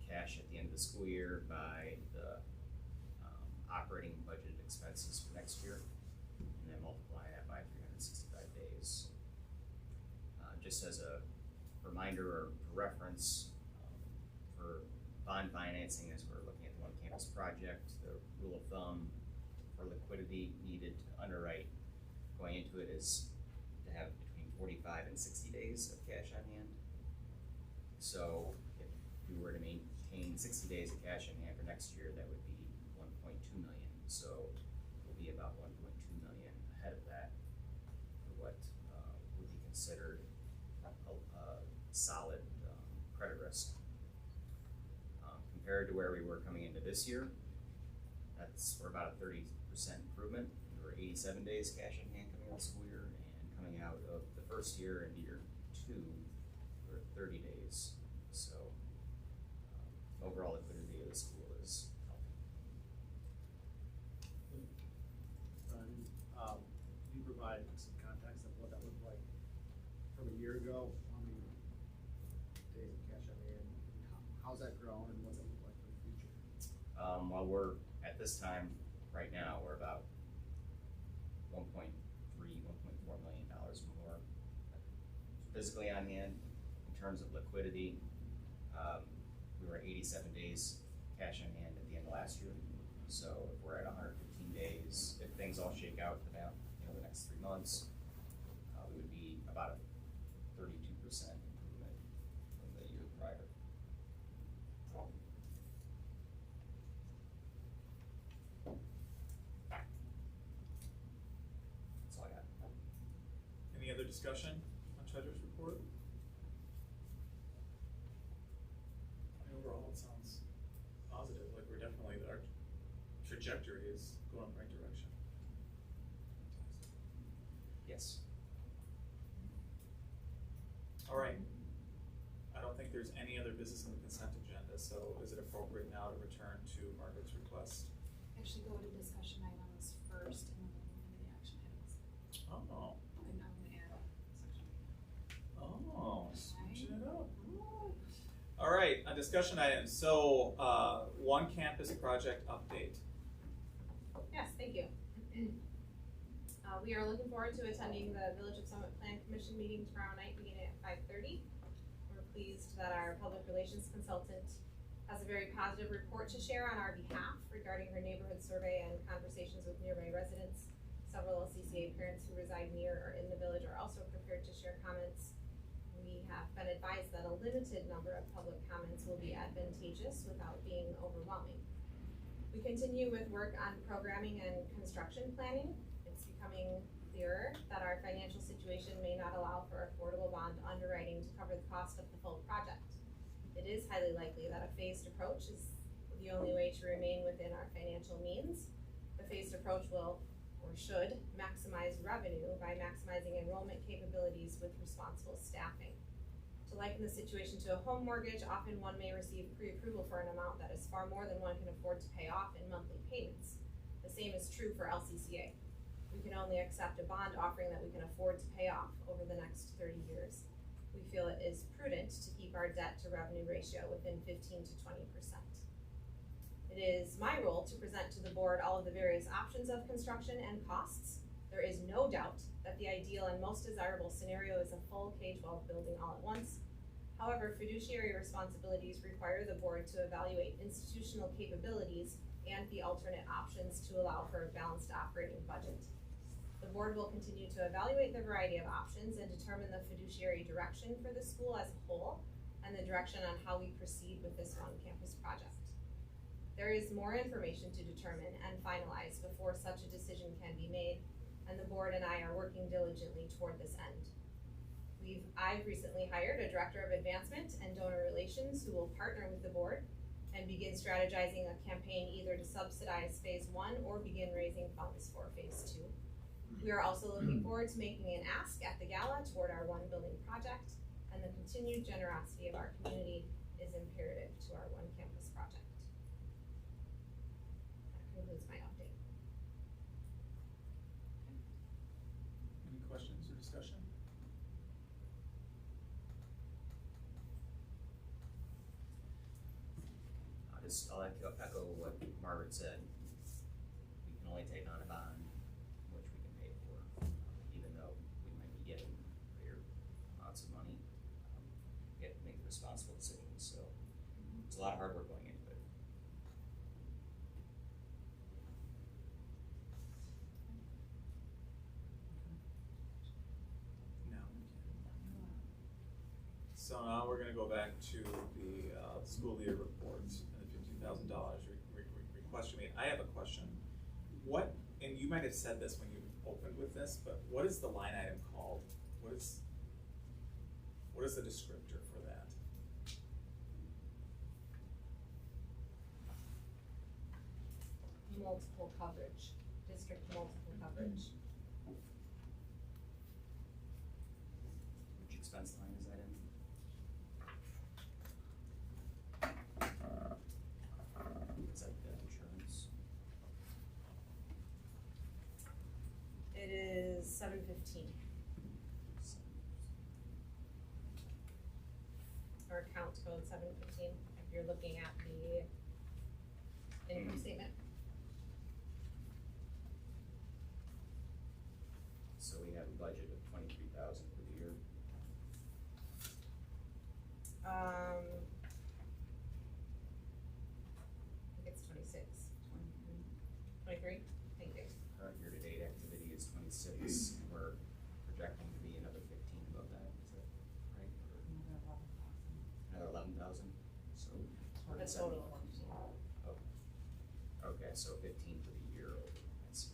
cash at the end of the school year by the operating budgeted expenses for next year, and then multiply that by 365 days. Just as a reminder or reference, for bond financing, as we're looking at the One Campus project, the rule of thumb for liquidity needed to underwrite going into it is to have between 45 and 60 days of cash on hand. So if we were to maintain 60 days of cash on hand for next year, that would be 1.2 million. So we'll be about 1.2 million ahead of that for what would be considered a solid credit risk. Compared to where we were coming into this year, we're about a 30% improvement. We were 87 days cash in hand coming out of the school year, and coming out of the first year into year 2, we're 30 days. So overall liquidity of the school is healthy.
Brian, can you provide some context of what that looked like from a year ago? How many days of cash on hand? How's that grown, and what's it look like for the future?
While we're At this time, right now, we're about $1.4 million more physically on hand. In terms of liquidity, we were 87 days cash on hand at the end of last year. So if we're at 115 days, if things all shake out for the next 3 months, we would be about a 32% improvement from the year prior. That's all I got.
Any other discussion on treasurer's report? Overall, it sounds positive, like we're definitely, our trajectory is going in the right direction.
Yes.
All right. I don't think there's any other business on the consent agenda, so is it appropriate now to return to Margaret's request?
Actually go to discussion items first and then we'll move into the action items.
Oh.
And I'm gonna add a section.
Oh, switching it up. All right, on discussion items. So, one campus project update.
Yes, thank you. We are looking forward to attending the Village of Summit Plan Commission meeting tomorrow night beginning at 5:30. We're pleased that our public relations consultant has a very positive report to share on our behalf regarding her neighborhood survey and conversations with nearby residents. Several LCCA parents who reside near or in the village are also prepared to share comments. We have been advised that a limited number of public comments will be advantageous without being overwhelming. We continue with work on programming and construction planning. It's becoming clearer that our financial situation may not allow for affordable bond underwriting to cover the cost of the full project. It is highly likely that a phased approach is the only way to remain within our financial means. The phased approach will, or should, maximize revenue by maximizing enrollment capabilities with responsible staffing. To liken the situation to a home mortgage, often one may receive pre-approval for an amount that is far more than one can afford to pay off in monthly payments. The same is true for LCCA. We can only accept a bond offering that we can afford to pay off over the next 30 years. We feel it is prudent to keep our debt to revenue ratio within 15 to 20%. It is my role to present to the board all of the various options of construction and costs. There is no doubt that the ideal and most desirable scenario is a full K-12 building all at once. However, fiduciary responsibilities require the board to evaluate institutional capabilities and the alternate options to allow for a balanced operating budget. The board will continue to evaluate the variety of options and determine the fiduciary direction for the school as a whole and the direction on how we proceed with this one campus project. There is more information to determine and finalize before such a decision can be made, and the board and I are working diligently toward this end. I've recently hired a director of advancement and donor relations who will partner with the board and begin strategizing a campaign either to subsidize phase 1 or begin raising funds for phase 2. We are also looking forward to making an ask at the gala toward our one building project, and the continued generosity of our community is imperative to our one campus project. That concludes my update.
Any questions or discussion?
I'll echo what Margaret said. We can only take on a bond which we can pay for, even though we might be getting greater amounts of money. We have to make responsible decisions, so it's a lot of hard work going into it.
No. So now we're gonna go back to the school year reports and the $15,000 request you made. I have a question. What, and you might have said this when you opened with this, but what is the line item called? What is the descriptor for that?
Multiple coverage, district multiple coverage.
Which expense line is that in? Is that the insurance?
It is 715. Or account code 715, if you're looking at the income statement.
So.
A total of 115.
Okay, so 15 for the year. I see.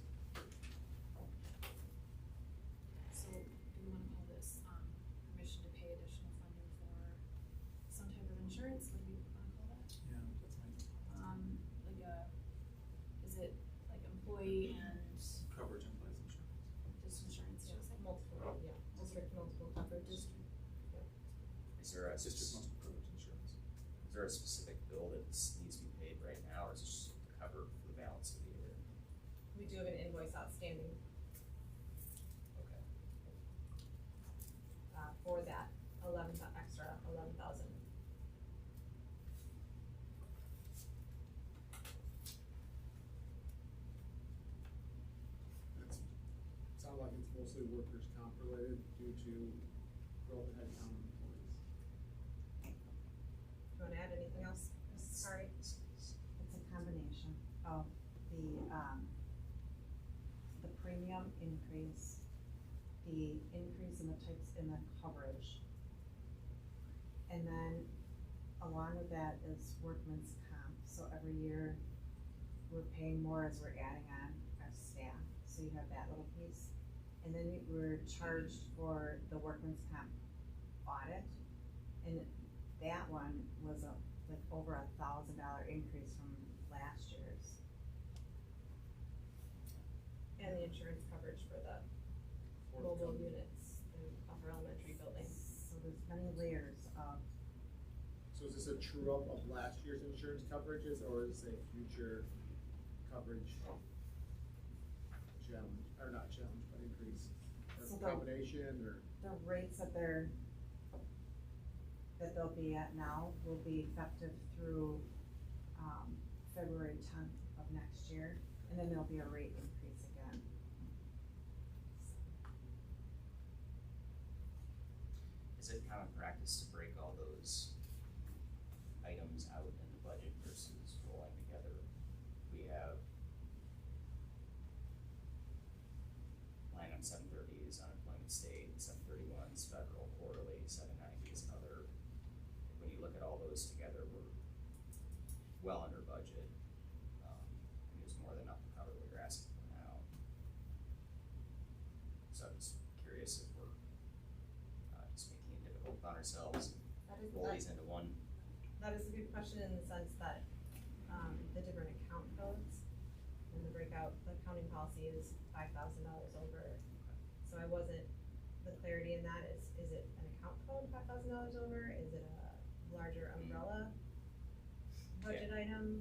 So do we wanna call this, permission to pay additional funding for some type of insurance, what do we wanna call that?
Yeah, that's fine.
Like is it like employee and
Coverage implies insurance.
just insurance,
Yeah,
just like?
multiple, yeah, district multiple coverage.
Is there a
It's just most coverage insurance.
is there a specific bill that needs to be paid right now, or is it just to cover for the balance of the year?
We do have an invoice outstanding,
Okay.
for that extra 11,000.
Sounds like it's mostly workers' comp related due to growth in headcount of employees.
Do you wanna add anything else? Sorry.
It's a combination of the premium increase, the increase in the types, in the coverage. And then along with that is workman's comp, so every year we're paying more as we're adding on our staff, so you have that little piece. And then we're charged for the workman's comp audit, and that one was like over $1,000 increase from last year's.
And the insurance coverage for the mobile units in upper elementary buildings.
So there's many layers of,
So is this a true up of last year's insurance coverages, or is it a future coverage challenge, or not challenge, but increase?
So
Or
the-
combination, or?
the rates that they'll be at now will be effective through, February 10th of next year, and then there'll be a rate increase again.
Is it common practice to break all those items out in the budget versus rolling together? We have line on 730 is unemployment state, 731 is federal, quarterly, 790 is other. When you look at all those together, we're well under budget. And there's more than enough to cover what you're asking for now. So I'm just curious if we're just making it difficult on ourselves
That
and
is,
roll these into one.
that is a good question in the sense that, the different account codes and the breakout, the accounting policy is $5,000 over. So I wasn't, the clarity in that is it an account code $5,000 over, is it a larger umbrella budget item?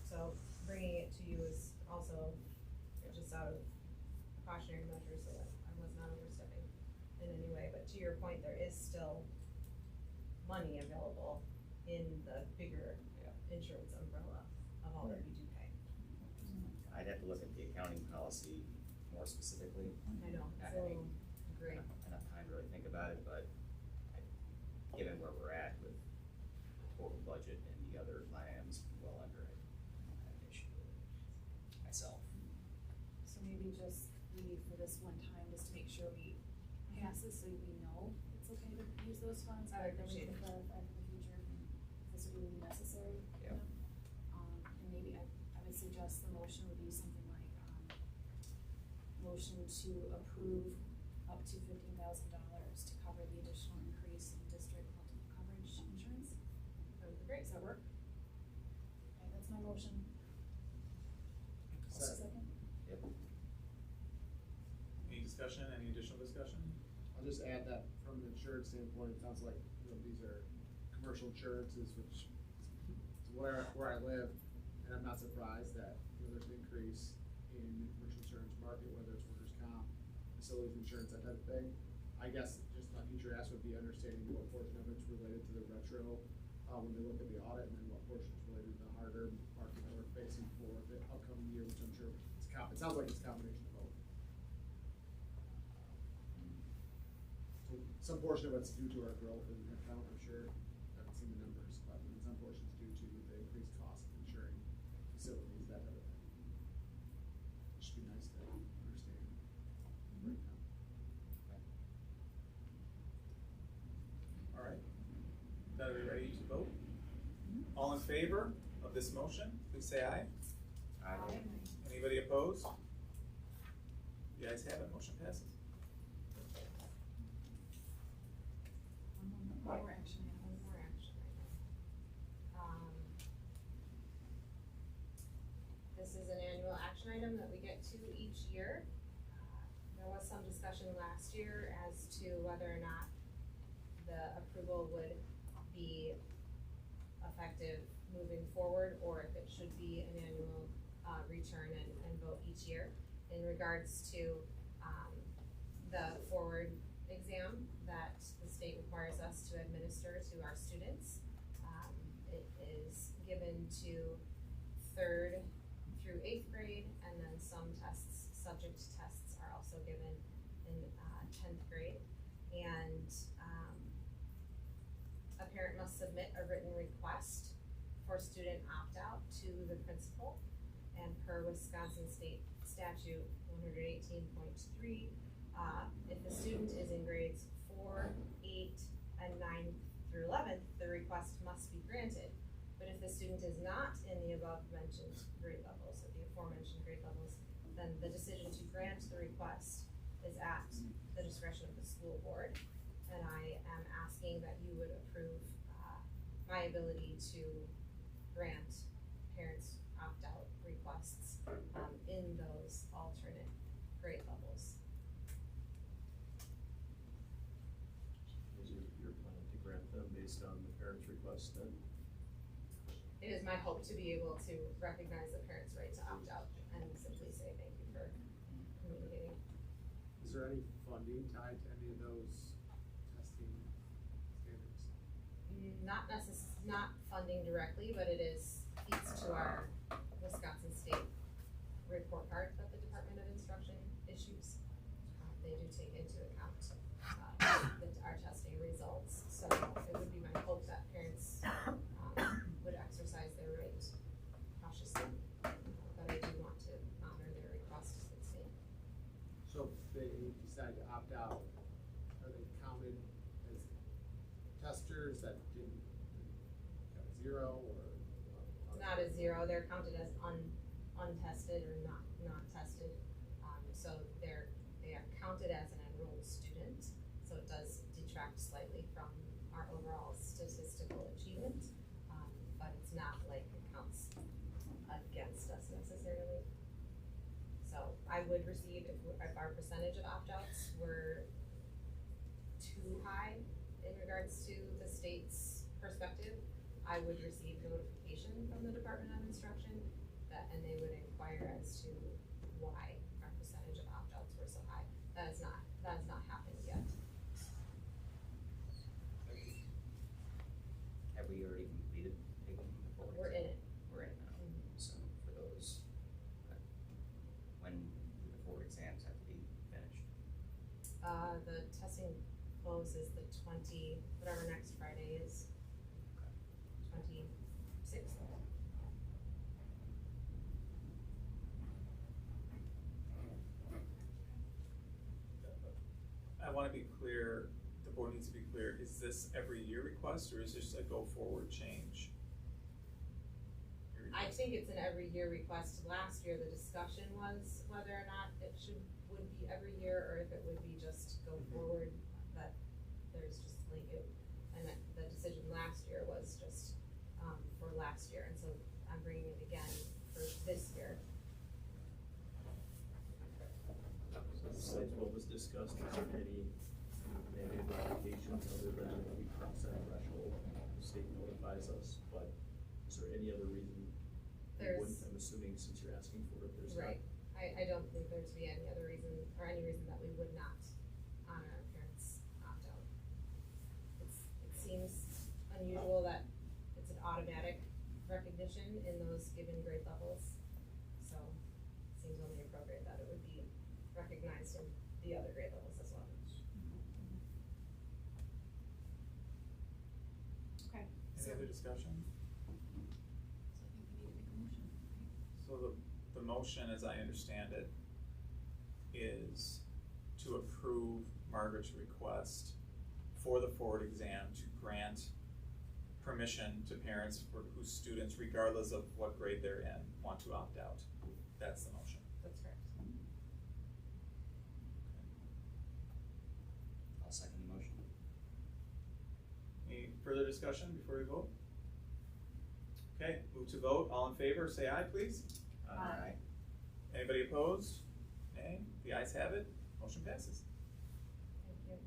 So bringing it to you is also just out of precautionary measures so that I was not overstepping in any way, but to your point, there is still money available in the bigger insurance umbrella of all that we do pay.
I'd have to look at the accounting policy more specifically.
I know,
I
so,
think
agree.
enough time to really think about it, but given where we're at with the total budget and the other line items well under it, I don't have an issue with it myself.
So maybe just we, for this one time, just to make sure we pass this, so we know it's okay to use those funds,
I
but then we
appreciate
can clarify for the future, if this would be necessary.
Yeah.
And maybe I would suggest the motion would be something like, motion to approve up to $15,000 to cover the additional increase in district multiple coverage insurance.
That would be great, does that work?
Okay, that's my motion. Second?
Yep.
Any discussion, any additional discussion?
I'll just add that from an insurance standpoint, it sounds like, these are commercial insurances, which is where I live, and I'm not surprised that, there's an increase in the commercial insurance market, whether it's workers' comp, facilities insurance, that type of thing. I guess just my future ask would be understanding what portion of it's related to the retro, when they look at the audit, and then what portion is related to the harder market that we're facing for the upcoming year, which I'm sure it sounds like it's a combination of both. So some portion of it's due to our growth in headcount, I'm sure, I haven't seen the numbers, but then some portions due to the increased cost of insuring facilities, that type of thing. It should be nice to understand the breakdown.
All right. Are we ready to vote? All in favor of this motion, please say aye.
Aye.
Anybody opposed? You guys have it, motion passes.
One more action item. This is an annual action item that we get to each year. There was some discussion last year as to whether or not the approval would be effective moving forward, or if it should be an annual return and vote each year. In regards to the forward exam that the state requires us to administer to our students, it is given to 3rd through 8th grade, and then some tests, subject tests, are also given in 10th grade. And a parent must submit a written request for student opt-out to the principal, and per Wisconsin State Statute 118.3, if the student is in grades 4, 8, and 9 through 11th, the request must be granted. But if the student is not in the above mentioned grade levels, or the aforementioned grade levels, then the decision to grant the request is at the discretion of the school board. And I am asking that you would approve my ability to grant parents opt-out requests in those alternate grade levels.
Is your plan to grant them based on the parents' request then?
It is my hope to be able to recognize the parent's right to opt out and simply say thank you for communicating.
Is there any funding tied to any of those testing standards?
Not funding directly, but it is feeds to our Wisconsin State report card that the Department of Instruction issues. They do take into account our testing results. So it would be my hope that parents would exercise their right cautiously, but I do want to honor their request to the state.
So if they decide to opt out, are they counted as testers that didn't got a 0 or?
Not a 0, they're counted as untested or not tested. So they are counted as an enrolled student. So it does detract slightly from our overall statistical achievement. But it's not like it counts against us necessarily. So I would receive, if our percentage of opt-outs were too high in regards to the state's perspective, I would receive notification from the Department of Instruction and they would inquire as to why our percentage of opt-outs were so high. That has not happened yet.
Have we already completed taking the forward?
We're in it.
We're in it now. So for those, when do the forward exams have to be finished?
The testing closes the whatever next Friday is. 26th.
I want to be clear, the board needs to be clear, is this every year request or is this a go forward change?
I think it's an every year request. Last year, the discussion was whether or not it would be every year or if it would be just go forward, that there's just like it, and that the decision last year was just for last year, and so I'm bringing it again for this year.
Besides what was discussed, is there any negative applications other than we cross that threshold, the state notifies us, but is there any other reason you wouldn't, I'm assuming since you're asking for it, there's
right. I don't think there to be any other reason, or any reason that we would not honor our parents' opt-out. It seems unusual that it's an automatic recognition in those given grade levels, so it seems only appropriate that it would be recognized in the other grade levels as well.
Okay.
Any other discussion? So the motion, as I understand it, is to approve Margaret's request for the forward exam to grant permission to parents for whose students, regardless of what grade they're in, want to opt out. That's the motion.
That's correct.
I'll second the motion.
Any further discussion before we vote? Okay, move to vote. All in favor, say aye, please.
Aye.
Anybody opposed? Nay? The ayes have it. Motion passes.
Thank you.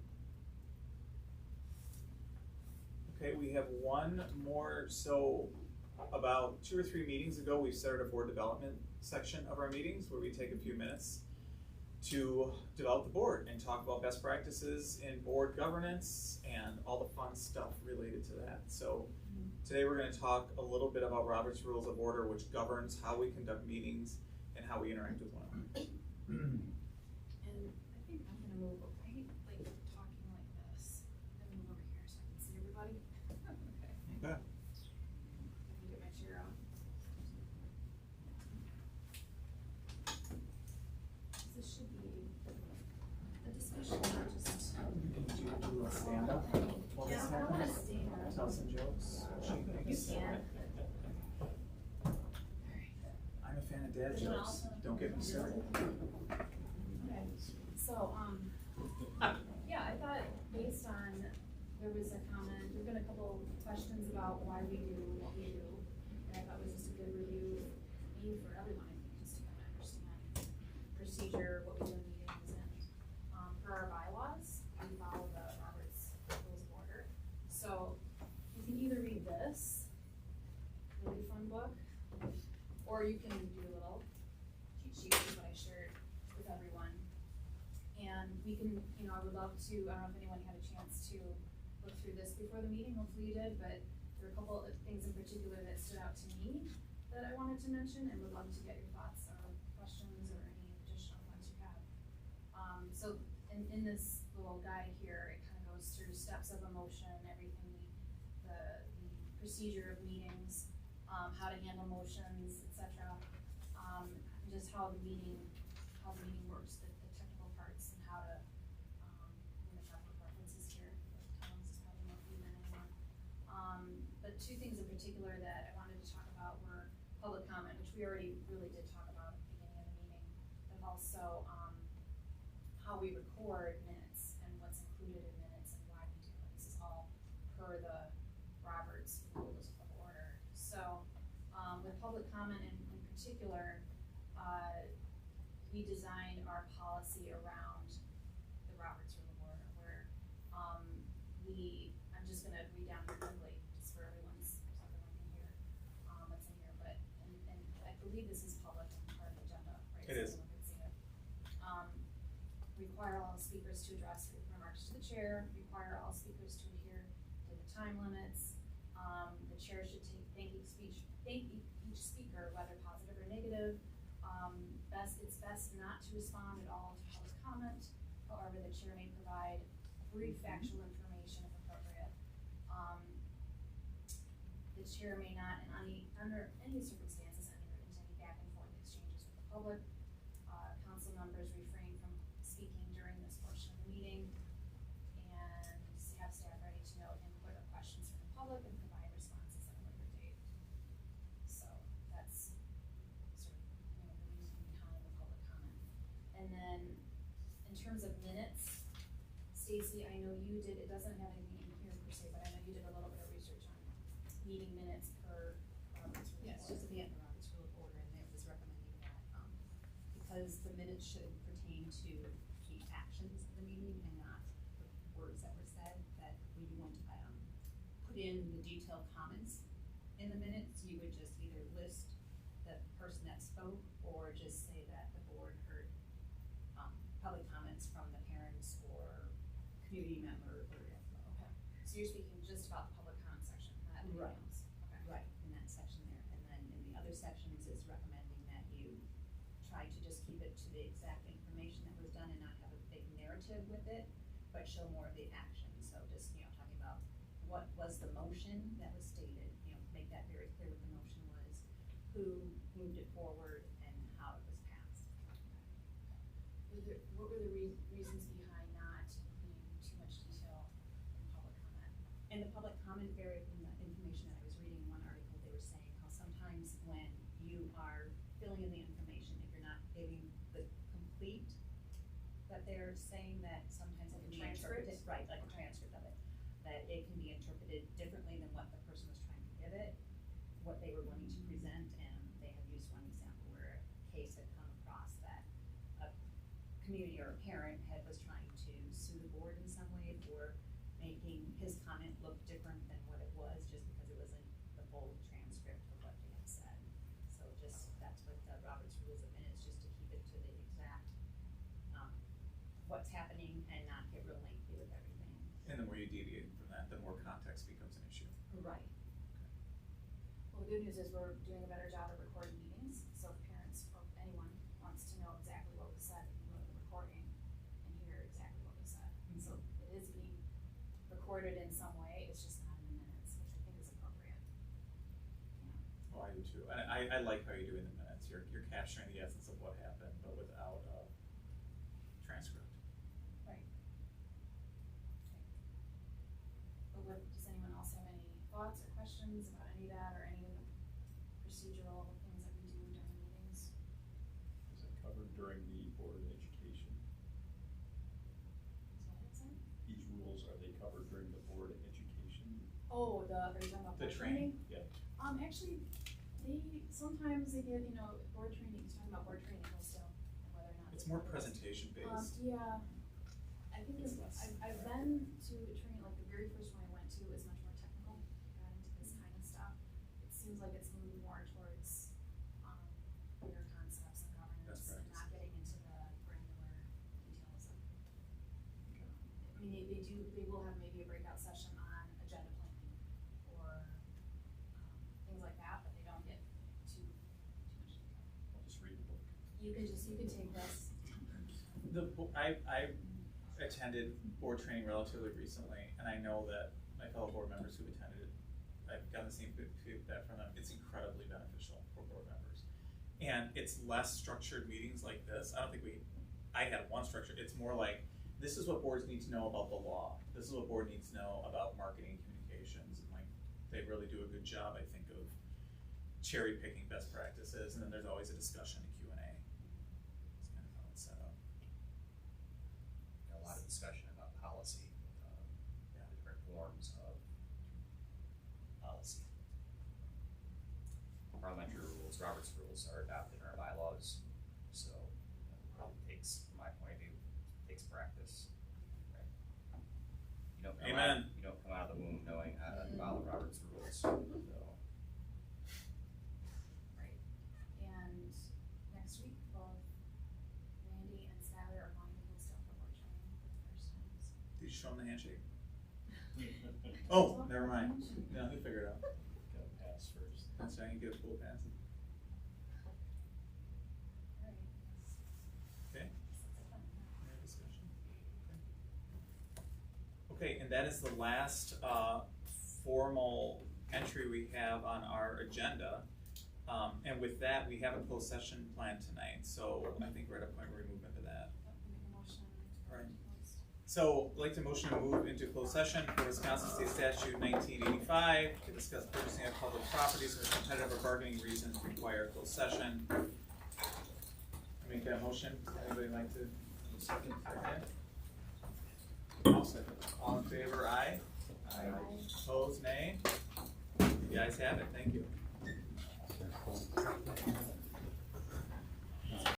Okay, we have one more. So about 2 or 3 meetings ago, we started a board development section of our meetings where we take a few minutes to develop the board and talk about best practices in board governance and all the fun stuff related to that. So today we're going to talk a little bit about Robert's Rules of Order, which governs how we conduct meetings and how we interact with one another.
And I think I'm gonna move, I hate like talking like this. I'm gonna move over here so I can see everybody. Okay.
Okay.
Let me get my chair out. This should be a discussion, not just.
Do a stand up?
Yeah, I don't wanna stand.
Tell some jokes.
You can.
I'm a fan of dad jokes. Don't get me started.
Okay, so, yeah, I thought based on, there was a comment, there've been a couple questions about why we do what we do. And I thought it was just a good review, maybe for everyone, I think, just to kind of understand procedure, what we do in meetings, and, for our bylaws, we follow the Robert's Rules of Order. So, you can either read this, really fun book, or you can do a little cheat sheet, is what I shared with everyone. And we can, I would love to, I don't know if anyone had a chance to look through this before the meeting, hopefully you did, but there are a couple of things in particular that stood out to me that I wanted to mention and would love to get your thoughts or questions or any additional ones you have. So in this little guide here, it kind of goes through steps of a motion, everything, the procedure of meetings, how to handle motions, etc. Just how the meeting works, the technical parts, and how to, I'm gonna talk about references here, but Tom's is probably more clear than anyone. But 2 things in particular that I wanted to talk about were public comment, which we already really did talk about at the beginning of the meeting, but also, how we record minutes and what's included in minutes and why we do it. This is all per the Robert's Rules of Order. So, with public comment in particular, we designed our policy around the Robert's Rule of Order, where I'm just gonna read down here quickly, just for everyone's, so everyone can hear what's in here. But and I believe this is public and part of the agenda, right?
It is.
So everyone can see it. Require all speakers to address remarks to the chair. Require all speakers to adhere to the time limits. The chair should thank each speaker, whether positive or negative. It's best not to respond at all to public comment. However, the chair may provide brief factual information if appropriate. The chair may not, under any circumstances, enter into any back and forth exchanges with the public. Council members refrain from speaking during this portion of the meeting, and have staff ready to note input or questions from the public and provide responses at a later date. So that's sort of, the reason behind the public comment. And then, in terms of minutes, Stacy, I know you did, it doesn't have anything in here per se, but I know you did a little bit of research on meeting minutes per Robert's Rule of
Yes,
Order.
just at the end of Robert's Rule of Order, and it was recommending that, because the minutes should pertain to the actions of the meeting and not the words that were said, that we wouldn't, put in the detailed comments in the minutes. You would just either list the person that spoke or just say that the board heard, public comments from the parents or community member or whatever.
Okay, so you're speaking just about the public comment section, not anything
Right.
else? Okay.
Right, in that section there, and then in the other sections is recommending that you try to just keep it to the exact information that was done and not have a big narrative with it, but show more of the action. So just, talking about what was the motion that was stated, make that very clear what the motion was, who moved it forward, and how it was passed.
What were the reasons behind not including too much detail in public comment?
And the public comment information saying that sometimes it can be
Transcript?
interpreted, right, like a transcript of it, that it can be interpreted differently than what the person was trying to give it, what they were wanting to present, and they have used one example where a case had come across that a community or a parent was trying to sue the board in some way for making his comment look different than what it was, just because it wasn't the full transcript of what they had said. So just, that's what the Robert's Rules of Minutes, just to keep it to the exact, what's happening and not get real lengthy with everything.
And the more you deviate from that, the more context becomes an issue.
Right.
Well, the good news is we're doing a better job of recording meetings, so if parents or anyone wants to know exactly what was said, they can go to the recording and hear exactly what was said. So it is being recorded in some way, it's just not in the minutes, which I think is appropriate.
Oh, I do too. And I like how you do in the minutes. You're capturing the essence of what happened, but without a transcript.
Right. But does anyone else have any thoughts or questions about any of that, or any of the procedural things that we do during meetings?
Is it covered during the Board of Education?
Is that it, Sam?
These rules, are they covered during the Board of Education?
Oh, are you talking about
The
board
training?
Yeah.
Actually, sometimes they give, board training, he's talking about board training still, and whether or not.
It's more presentation based.
Yeah, I think
It's less.
I've been to a training, like the very first one I went to was much more technical, got into this kind of stuff. It seems like it's moving more towards, bigger concepts and governance,
Best
and
practice.
not getting into the granular details of. I mean, they will have maybe a breakout session on agenda planning, or, things like that, but they don't get too much detail.
I'll just read the book.
You can take this.
I attended board training relatively recently, and I know that my fellow board members who've attended it, I've gotten the same feedback from them. It's incredibly beneficial for board members. And it's less structured meetings like this. I had one structure. It's more like, this is what boards need to know about the law. This is what board needs to know about marketing and communications. And they really do a good job, I think, of cherry picking best practices. And then there's always a discussion and Q&A. That's kind of how it's set up.
A lot of discussion about policy, the different forms of policy. Parliamentary rules, Robert's rules are adopted in our bylaws, so it probably takes, from my point of view, takes practice. Right? You don't come out of the womb knowing how to follow Robert's rules. So.
Right. And next week, both Randy and Skylar are going to Hillsdale for board training for the first time.
Did you show them the handshake? Oh, never mind. No, he'll figure it out.
Gotta pass first.
That's right, you get a full pass.
Alright.
Okay. Any other discussion? Okay, and that is the last formal entry we have on our agenda. And with that, we have a closed session planned tonight, so I think we're at a point where we move into that.
Make a motion to
Right.
close.
So I'd like to motion to move into closed session for Wisconsin State Statute 1985 to discuss purchasing of public properties for competitive or bargaining reasons require a closed session. I make that motion. Anybody like to? Second. I'll second. All in favor, aye. Aye. Opposed, nay. The ayes have it. Thank you.